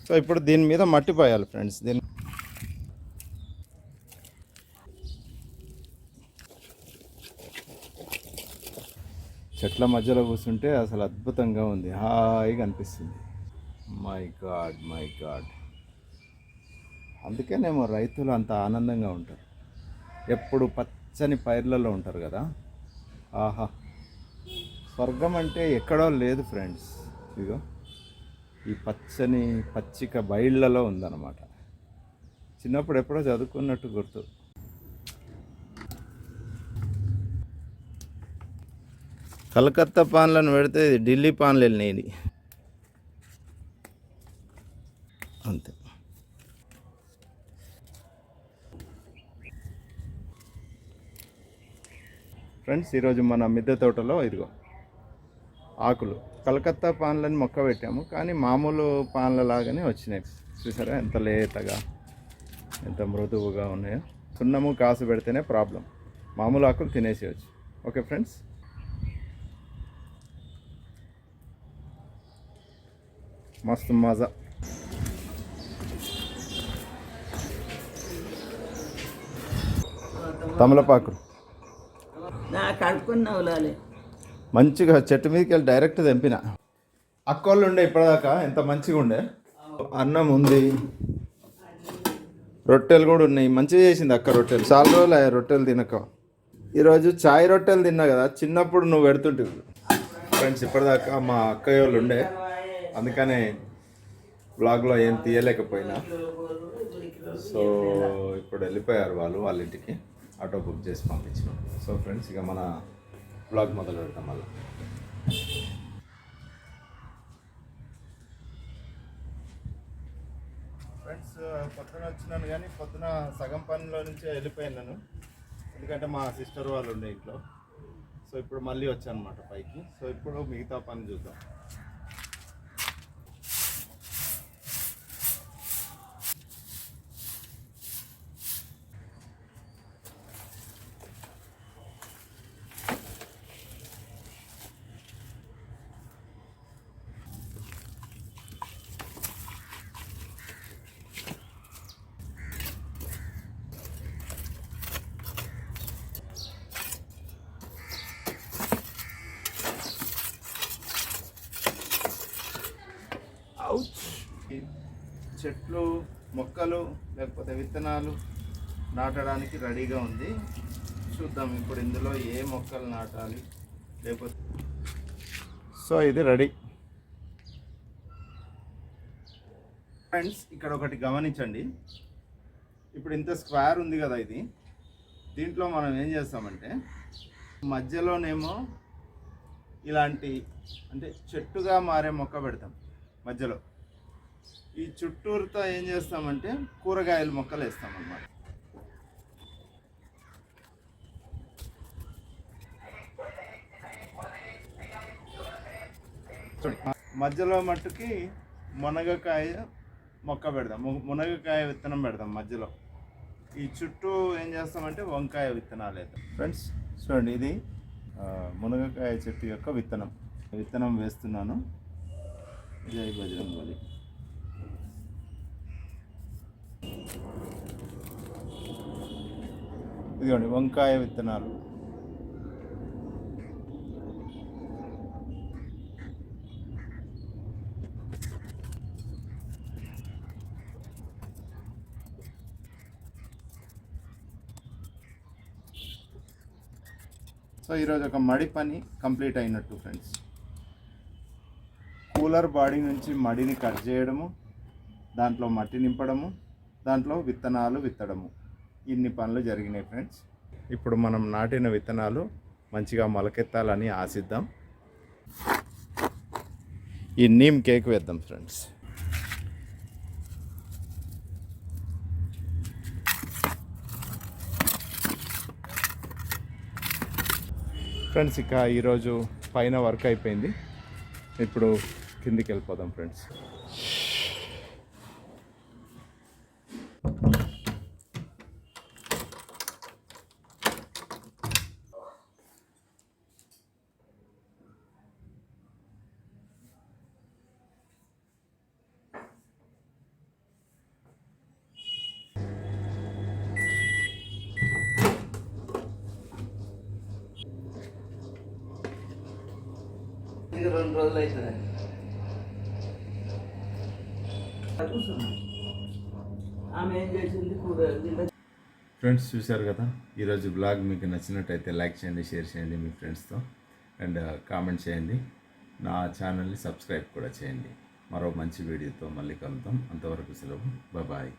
So ఇప్పుడు దీని మీద మట్టి పోయాలి ఫ్రెండ్స్. దీని చెట్ల మధ్యలో కూర్చుంటే అసలు అద్భుతంగా ఉంది, హాయిగా అనిపిస్తుంది. మై గాడ్ మై గాడ్, అందుకేనేమో రైతులు అంత ఆనందంగా ఉంటారు, ఎప్పుడు పచ్చని పైర్లలో ఉంటారు కదా. ఆహా, స్వర్గం అంటే ఎక్కడో లేదు ఫ్రెండ్స్. ఇదిగో ఈ పచ్చని పచ్చిక బయళ్ళలో ఉందన్నమాట. చిన్నప్పుడు ఎప్పుడో చదువుకున్నట్టు గుర్తు. కలకత్తా పాన్లను పెడితే ఢిల్లీ పాన్లు వెళ్ళినాయి అంతే. ఫ్రెండ్స్, ఈరోజు మన మిద్దె తోటలో ఇదిగో ఆకులు కలకత్తా పాన్లని మొక్క పెట్టాము, కానీ మామూలు పాన్ల లాగానే వచ్చినాయి. చూసారా ఎంత లేతగా, ఎంత మృదువుగా ఉన్నాయో. సున్నము కాసు పెడితేనే ప్రాబ్లం, మామూలు ఆకులు తినేసేయచ్చు. ఓకే ఫ్రెండ్స్, మస్తు మజా. తమలపాకులు మంచిగా చెట్టు మీదకి వెళ్ళి డైరెక్ట్ తెంపిన. అక్కోళ్ళు ఉండే ఇప్పటిదాకా ఎంత మంచిగా ఉండే. అన్నం ఉంది, రొట్టెలు కూడా ఉన్నాయి. మంచిగా చేసింది అక్క రొట్టెలు. చాలా రోజులు అయ్యా రొట్టెలు తినక. ఈరోజు చాయ్ రొట్టెలు తిన్నా కదా, చిన్నప్పుడు నువ్వు పెడుతుంటివి ఫ్రెండ్స్. ఇప్పటిదాకా మా అక్కయ్య వాళ్ళు ఉండే, అందుకనే బ్లాగ్లో ఏం తీయలేకపోయినా. సో ఇప్పుడు వెళ్ళిపోయారు వాళ్ళు వాళ్ళ ఇంటికి, ఆటో బుక్ చేసి పంపించాం. సో ఫ్రెండ్స్, ఇక మన బ్లాగ్ మొదలు పెడతాం మళ్ళీ. ఫ్రెండ్స్, పొద్దున వచ్చినాను, కానీ పొద్దున సగం పనిలో నుంచి వెళ్ళిపోయినాను, ఎందుకంటే మా సిస్టర్ వాళ్ళు ఉండే ఇంట్లో. సో ఇప్పుడు మళ్ళీ వచ్చాను అనమాట పైకి. సో ఇప్పుడు మిగతా పని చూద్దాం. చెట్లు, మొక్కలు లేకపోతే విత్తనాలు నాటడానికి రెడీగా ఉంది. చూద్దాం ఇప్పుడు ఇందులో ఏ మొక్కలు నాటాలి లేకపోతే. సో ఇది రెడీ. ఫ్రెండ్స్, ఇక్కడ ఒకటి గమనించండి. ఇప్పుడు ఇంత స్క్వేర్ ఉంది కదా, ఇది దీంట్లో మనం ఏం చేస్తామంటే మధ్యలోనేమో ఇలాంటి అంటే చెట్టుగా మారే మొక్క పెడతాం మధ్యలో. ఈ చుట్టూరుతో ఏం చేస్తామంటే కూరగాయల మొక్కలు వేస్తాం అన్నమాట. మధ్యలో మట్టుకి మునగకాయ మొక్క పెడదాం, మునగకాయ విత్తనం పెడదాం మధ్యలో. ఈ చుట్టూ ఏం చేస్తామంటే వంకాయ విత్తనాలు వేద్దాం. ఫ్రెండ్స్ చూడండి, ఇది మునగకాయ చెట్టు యొక్క విత్తనం వేస్తున్నాను. జై బజరంగబలి. ఇదిగోండి వంకాయ విత్తనాలు. సో ఈరోజు ఒక మడి పని కంప్లీట్ అయినట్టు ఫ్రెండ్స్. కూలర్ బాడీ నుంచి మడిని కట్ చేయడము, దాంట్లో మట్టి నింపడము, దాంట్లో విత్తనాలు విత్తడము, ఇన్ని పనులు జరిగినాయి ఫ్రెండ్స్. ఇప్పుడు మనం నాటిన విత్తనాలు మంచిగా మొలకెత్తాలని ఆశిద్దాం. ఈ నీమ్ కేక్ వేద్దాం ఫ్రెండ్స్. ఫ్రెండ్స్, ఇక ఈరోజు పైన వర్క్ అయిపోయింది. ఇప్పుడు కిందికి వెళ్ళిపోదాం ఫ్రెండ్స్. ఇక 2 రోజులు అవుతుంది. ఆమె ఏం చేసింది కూర. ఫ్రెండ్స్ చూశారు కదా, ఈరోజు బ్లాగ్ మీకు నచ్చినట్టయితే లైక్ చేయండి, షేర్ చేయండి మీ ఫ్రెండ్స్తో, అండ్ కామెంట్ చేయండి. నా ఛానల్ని సబ్స్క్రైబ్ కూడా చేయండి. మరో మంచి వీడియోతో మళ్ళీ కలుద్దాం. అంతవరకు సెలవు. బాయ్.